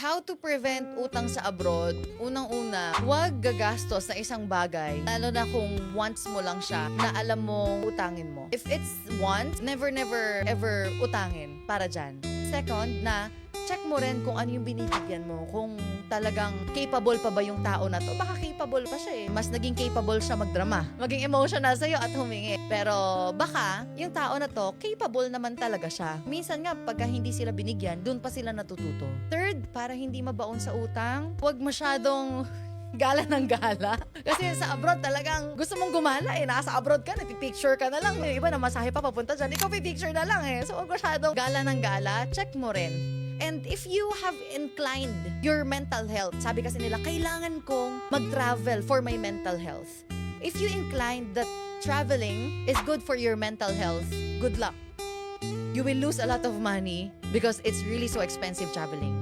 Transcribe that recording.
How to prevent utang sa abroad? Unang-una, huwag gagastos na isang bagay, lalo na kung once mo lang siya na alam mo utangin mo. If it's once, never ever utangin para dyan. Second, na check mo rin kung ano yung binibigyan mo. Kung talagang capable pa ba yung tao na to. Baka capable pa siya eh. Mas naging capable siya magdrama. Maging emotional sa'yo at humingi. Pero baka yung tao na to, capable naman talaga siya. Minsan nga, pagka hindi sila binigyan, dun pa sila natututo. Third, para hindi mabaon sa utang, huwag masyadong gala ng gala. Kasi sa abroad talagang gusto mong gumala eh. Nasa abroad ka, nagpipicture ka na lang. May iba na masahe pa papunta dyan. Ikaw pipicture na lang eh. So huwag masyadong gala ng gala. Check mo rin. And if you have inclined your mental health, sabi kasi nila, kailangan kong mag-travel for my mental health. If you inclined that traveling is good for your mental health, good luck. You will lose a lot of money because it's really so expensive traveling.